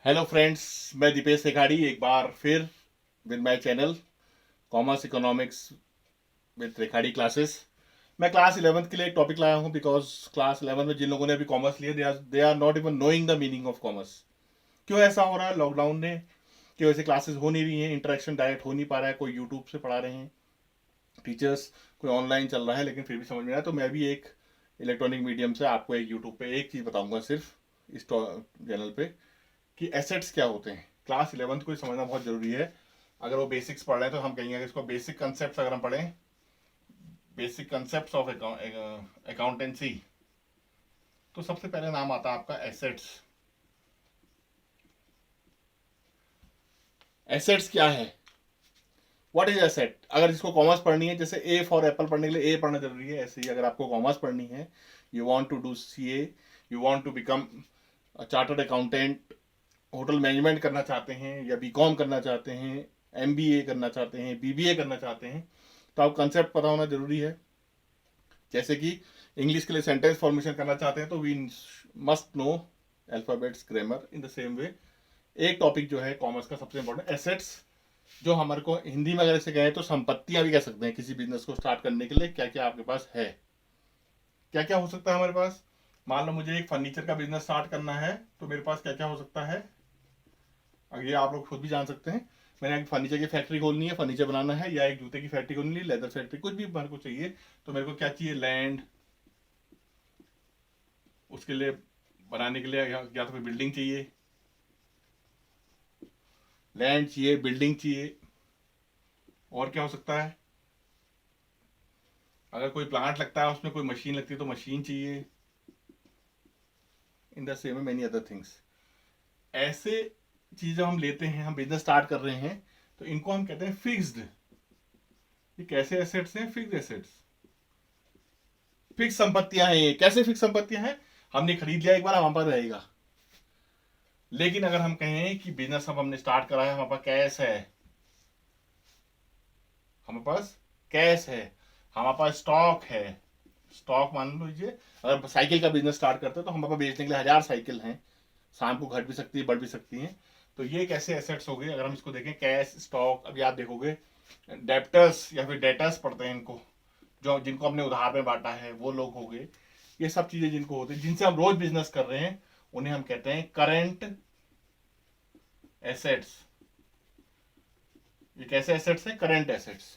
Hello friends, मैं दीपेश त्रिखाड़ी एक बार फिर with my channel commerce economics with Trikhadi classes. मैं क्लास 11th के लिए एक टॉपिक लाया हूं बिकॉज क्लास 11th में जिन लोगों ने अभी कॉमर्स लिया they are not even knowing the meaning of commerce. क्यों ऐसा हो रहा है? लॉकडाउन ने की वजह से क्लासेस हो नहीं रही हैं, इंटरेक्शन डायरेक्ट हो नहीं पा रहा है, कोई यूट्यूब से पढ़ा रहे हैं टीचर्स, कोई ऑनलाइन चल रहा है, लेकिन फिर भी समझ में आया तो मैं भी एक इलेक्ट्रॉनिक मीडियम से आपको एक यूट्यूब पे एक चीज़ बताऊंगा सिर्फ इस चैनल पे कि एसेट्स क्या होते हैं। क्लास 11th को समझना बहुत जरूरी है। अगर वो बेसिक्स पढ़ रहे हैं तो हम कहेंगे कि इसको बेसिक कंसेप्ट अगर हम पढ़ें, बेसिक कंसेप्ट ऑफ अकाउंटेंसी, तो सबसे पहले नाम आता है आपका एसेट्स। एसेट्स क्या है? What is asset? अगर जिसको कॉमर्स पढ़नी है, जैसे ए फॉर एप्पल पढ़ने के लिए ए पढ़ना जरूरी है, ऐसे ही अगर आपको कॉमर्स पढ़नी है, you want to do CA, you want to become chartered accountant, hotel management करना चाहते हैं या बीकॉम करना चाहते हैं, एमबीए करना चाहते हैं, बीबीए करना चाहते हैं, तो आप कंसेप्ट पता होना जरूरी है। जैसे कि इंग्लिश के लिए सेंटेंस फॉर्मेशन करना चाहते हैं तो we must know alphabets, grammar. In the same way एक टॉपिक जो है कॉमर्स का सबसे इंपॉर्टेंट एसेट्स, जो हमारे को हिंदी में अगर इसे कहें तो संपत्तियां भी कह सकते हैं। किसी बिजनेस को स्टार्ट करने के लिए क्या क्या आपके पास है, क्या क्या हो सकता है हमारे पास। मान लो मुझे एक फर्नीचर का बिजनेस स्टार्ट करना है तो मेरे पास क्या क्या हो सकता है, अब ये आप लोग खुद भी जान सकते हैं। मैंने एक फर्नीचर की फैक्ट्री खोलनी है, फर्नीचर बनाना है, या एक जूते की फैक्ट्री खोलनी है, लेदर फैक्ट्री, कुछ भी मेरे को चाहिए। तो मेरे को क्या चाहिए? लैंड। उसके लिए बनाने के लिए या तो फिर बिल्डिंग चाहिए, लैंड चाहिए, बिल्डिंग चाहिए। और क्या हो सकता है? अगर कोई प्लांट लगता है उसमें कोई मशीन लगती है तो मशीन चाहिए। इन the same many other things. ऐसे चीजें हम लेते हैं, हम बिजनेस स्टार्ट कर रहे हैं, तो इनको हम कहते हैं फिक्स्ड। ये कैसे एसेट्स हैं? फिक्स्ड एसेट्स, फिक्स संपत्तियां हैं। ये कैसे फिक्स संपत्तियां हैं? हमने खरीद लिया एक बार, हमारे पास रहेगा। लेकिन अगर हम कहें कि बिजनेस अब हमने स्टार्ट करा है, हमारे पास कैश है, हमारे पास कैश है, हमारे पास स्टॉक है। स्टॉक मान लीजिए, अगर साइकिल का बिजनेस स्टार्ट करते हैं तो हमारे पास बेचने के लिए 1000 साइकिल हैं, शाम को घट भी सकती है, बढ़ भी सकती हैं। तो ये कैसे एसेट्स हो गए? अगर हम इसको देखें, कैश, स्टॉक। अभी आप देखोगे डेप्टर्स या फिर डेटर्स पढ़ते हैं इनको, जो जिनको हमने उधार में बांटा है, वो लोग हो गए। ये सब चीजें जिनको होती है, जिनसे हम रोज बिजनेस कर रहे हैं, उन्हें हम कहते हैं करंट एसेट्स। ये कैसे एसेट्स हैं? Current assets.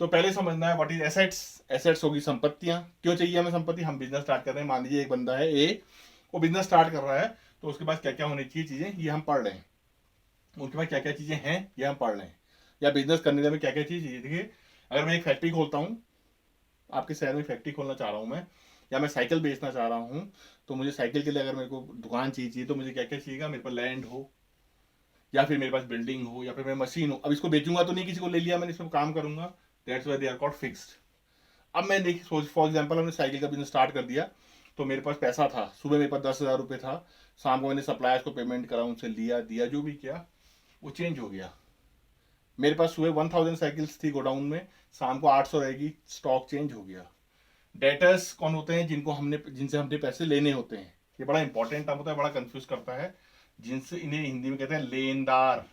तो पहले समझना है व्हाट इज एसेट्स। एसेट्स होगी संपत्तियां। क्यों चाहिए हमें संपत्ति? हम बिजनेस स्टार्ट कर रहे हैं, मान लीजिए एक बंदा है ए, वो बिजनेस स्टार्ट कर रहा है, तो उसके पास क्या क्या होनी चाहिए चीजें, ये हम पढ़ रहे हैं। उनके पास क्या क्या चीजें हैं, ये हम पढ़ रहे हैं। या बिजनेस करने में क्या क्या चीज चाहिए। देखिए, अगर मैं एक फैक्ट्री खोलता हूँ, आपके शहर में फैक्ट्री खोलना चाह रहा हूँ मैं, या मैं साइकिल बेचना चाह रहा हूँ, तो मुझे साइकिल के लिए अगर मेरे को दुकान चाहिए तो मुझे क्या क्या चाहिएगा? मेरे पास लैंड हो, या फिर मेरे पास बिल्डिंग हो, या फिर मेरी मशीन हो। अब इसको बेचूंगा तो नहीं, किसी को ले लिया मैंने, इसमें काम करूंगा। That's why they are called fixed. अब मैं देखिए, सोच फॉर एग्जाम्पल हमने साइकिल का बिजनेस स्टार्ट कर दिया, तो मेरे पास पैसा था, सुबह मेरे पास 10,000 रुपये था, शाम को मैंने सप्लायर्स को पेमेंट करा, उनसे लिया दिया, जो भी किया वो चेंज हो गया। मेरे पास सुबह 1000 साइकिल्स थी गोडाउन में, शाम को 800 रहेगी, स्टॉक चेंज हो गया। डेटर्स कौन होते हैं? जिनसे हमने पैसे लेने होते हैं। ये बड़ा इंपॉर्टेंट टर्म होता है, बड़ा कंफ्यूज करता है। जिनसे, इन्हें हिंदी में कहते हैं लेनदार।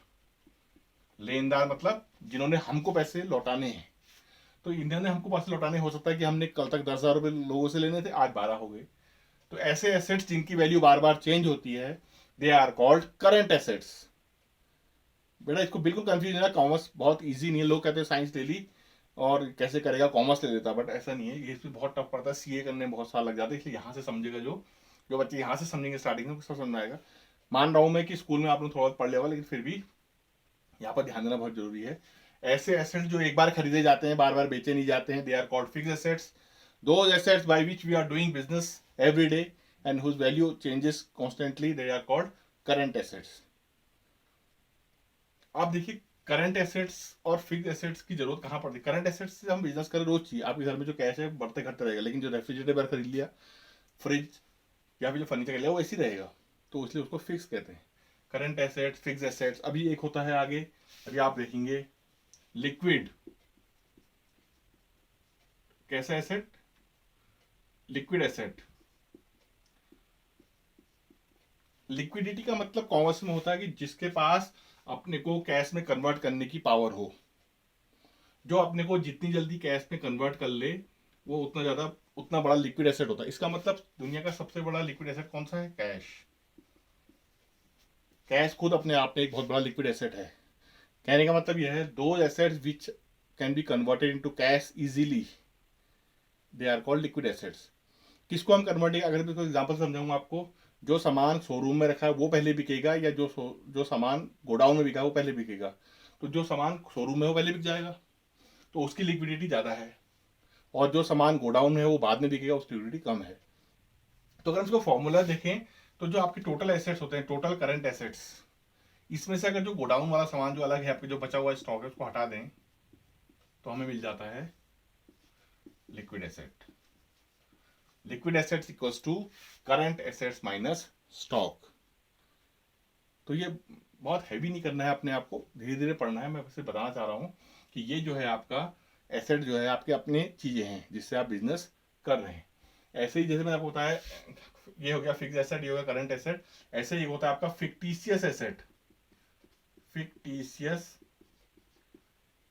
लेनदार मतलब जिन्होंने हमको पैसे लौटाने हैं। तो इन्होंने हमको पैसे लौटाने, हो सकता है कि हमने कल तक 10,000 रुपये लोगों से लेने थे, आज 12 हो गए। तो ऐसे एसेट्स जिनकी वैल्यू बार बार चेंज होती है, they are called current assets. बेटा इसको बिल्कुल कंफ्यूज है ना, कॉमर्स बहुत इजी नहीं है। लोग कहते हैं साइंस ले ली और कैसे करेगा, कॉमर्स ले लेता, बट ऐसा नहीं है। ये इसमें बहुत टफ पड़ता है, सीए करने में बहुत साल लग जाते हैं। इसलिए यहाँ से समझेगा, जो जो बच्चे यहाँ से समझेंगे स्टार्टिंग में, सब समझ में आएगा। मान रहा हूँ मैं कि स्कूल में आप लोग थोड़ा पढ़ लिया होगा, लेकिन फिर भी यहाँ पर ध्यान देना बहुत जरूरी है। ऐसे एसेट्स जो एक बार खरीदे जाते हैं, बार बार बेचे नहीं जाते हैं, they are called fixed assets. Those assets by which we are doing business every day and whose value changes constantly, they are called current assets. आप देखिए, करंट एसेट्स और फिक्स एसेट्स की जरूरत कहाँ पड़ती है? करंट एसेट्स से हम बिजनेस करें, रोज चाहिए। आपके घर में जो कैश है बढ़ते घटते रहेगा, लेकिन जो रेफ्रिजरेटर खरीद लिया, फ्रिज, या फिर जो फर्नीचर लिया, वो ऐसे ही रहेगा। तो इसलिए उसको फिक्स कहते हैं। Current assets, fix assets. अभी एक होता है आगे, अभी आप देखेंगे लिक्विड। कैसा एसेट? Liquid asset. लिक्विडिटी का मतलब कॉमर्स में होता है कि जिसके पास अपने को कैश में कन्वर्ट करने की पावर हो, जो अपने को जितनी जल्दी कैश में कन्वर्ट कर ले वो उतना बड़ा लिक्विड एसेट होता है। इसका मतलब दुनिया का सबसे बड़ा लिक्विड एसेट कौन सा है? कैश। कैश खुद अपने आप में एक बहुत बड़ा लिक्विड एसेट है। कहने का मतलब यह है, those assets which can be converted into cash easily, they are called liquid assets. किसको हम कन्वर्टिंग, अगर मैं कोई एग्जांपल समझाऊंगा आपको, जो सामान शोरूम में रखा है वो पहले बिकेगा, या जो सामान गोडाउन में बिका है वो पहले बिकेगा? तो जो सामान शोरूम में वो पहले बिक जाएगा, तो उसकी लिक्विडिटी ज़्यादा है, और जो सामान गोडाउन में है वो बाद में बिकेगा, उसकी लिक्विडिटी कम है। तो अगर हम इसको फॉर्मूला देखें, तो जो आपके टोटल एसेट्स होते हैं, टोटल करंट एसेट्स, इसमें से अगर जो गोडाउन वाला सामान जो अलग है, आपके जो बचा हुआ स्टॉक है उसको हटा दें, तो हमें मिल जाता है liquid asset. Liquid assets equals to current assets minus stock. तो ये बहुत हैवी नहीं करना है अपने आप को, धीरे धीरे पढ़ना है। मैं बस बताना चाह रहा हूँ कि ये जो है आपका एसेट जो है आपके अपने चीजें हैं जिससे आप बिजनेस कर रहे हैं। ऐसे ही जैसे मैंने आपको बताया, ये हो गया फिक्स एसेट, ये हो गया करंट एसेट। ऐसे ही होता है आपका फिक्टिशियस एसेट। फिक्टिशियस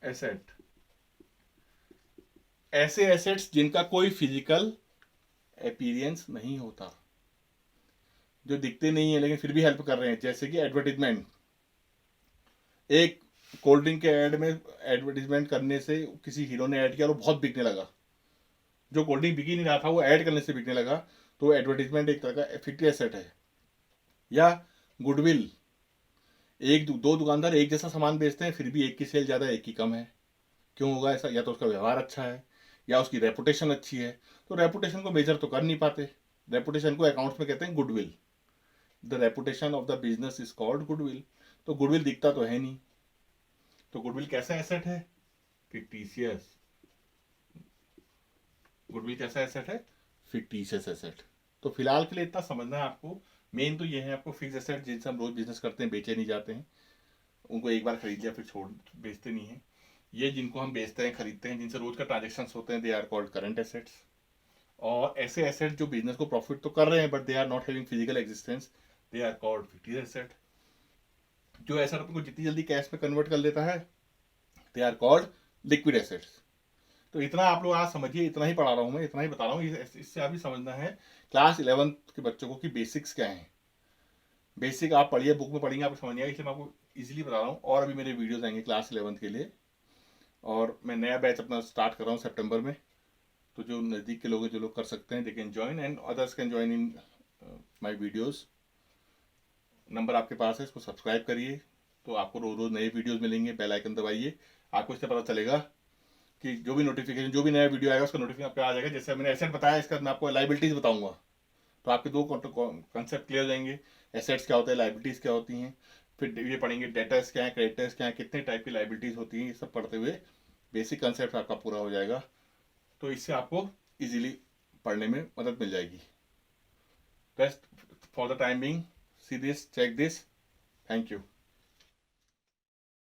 एसेट ऐसे एसेट्स जिनका कोई फिजिकल अपीयरेंस नहीं होता, जो दिखते नहीं है लेकिन फिर भी हेल्प कर रहे हैं, जैसे कि एडवर्टीजमेंट। एक कोल्ड ड्रिंक के ऐड में एडवर्टीजमेंट करने से किसी हीरो ने ऐड किया और वो बहुत बिकने लगा, जो कोल्ड ड्रिंक बिक ही नहीं रहा था वो ऐड करने से बिकने लगा, तो एडवर्टीजमेंट एक तरह का फिक्टिव एसेट है। या गुडविल, दो दुकानदार एक जैसा सामान बेचते हैं फिर भी एक की सेल ज़्यादा एक की कम है, क्यों होगा ऐसा? या तो उसका व्यवहार अच्छा है या उसकी रेपुटेशन अच्छी है। तो रेपुटेशन को मेजर तो कर नहीं पाते, रेपुटेशन को अकाउंट्स में कहते हैं goodwill. The reputation of the business is called goodwill. तो गुडविल दिखता तो है नहीं, तो गुडविल कैसा एसेट है? फिक्टिशियस। गुडविल कैसा एसेट है? Fictitious asset. तो फिलहाल के लिए इतना समझना है आपको। मेन तो ये है आपको, फिक्स एसेट जिनसे हम रोज बिजनेस करते हैं, बेचे नहीं जाते हैं, उनको एक बार खरीद लिया फिर छोड़ बेचते नहीं है। ये जिनको हम बेचते हैं खरीदते हैं, जिनसे रोज का ट्रांजेक्शन होते हैं, they are called current assets. और ऐसे एसेट जो बिजनेस को प्रॉफिट तो कर रहे हैं but they are not having physical existence, they are called fictitious asset. जो एसेट अपने को जितनी जल्दी कैश में कन्वर्ट कर लेता है, they are called liquid assets. तो इतना आप लोग आज समझिए, इतना ही पढ़ा रहा हूँ मैं, इतना ही बता रहा हूँ। इससे आप ही समझना है क्लास 11th के बच्चों को कि बेसिक्स क्या हैं। बेसिक आप पढ़िए, बुक में पढ़ेंगे आपको समझ नहीं आएगा, इसलिए मैं आपको इजीली बता रहा हूँ। और अभी मेरे वीडियोस आएंगे क्लास 11th के लिए, और मैं नया बैच अपना स्टार्ट कर रहा हूँ सितंबर में। तो जो नज़दीक के लोग हैं, जो लोग कर सकते हैं, they can join and others can join in my videos. Number आपके पास है, इसको सब्सक्राइब करिए तो आपको रोज रोज नए वीडियोस मिलेंगे। बेल आइकन दबाइए, आपको इससे पता चलेगा कि जो भी नोटिफिकेशन, जो भी नया वीडियो आएगा उसका नोटिफिकेशन आपको आ जाएगा। जैसे मैंने एसेट बताया, इसका मैं आपको लाइबिलिटीज बताऊंगा, तो आपके दो कॉन्सेप्ट क्लियर हो जाएंगे। एसेट्स क्या होता है, लाइबिलिटीज क्या होती हैं, फिर ये पढ़ेंगे डेटर्स क्या है, क्रेडिटर्स क्या है, कितने टाइप की लाइबिलिटीज होती हैं। ये सब पढ़ते हुए बेसिक कंसेप्ट आपका पूरा हो जाएगा, तो इससे आपको इजीली पढ़ने में मदद मिल जाएगी। Best for the time being, see this, check this, thank you.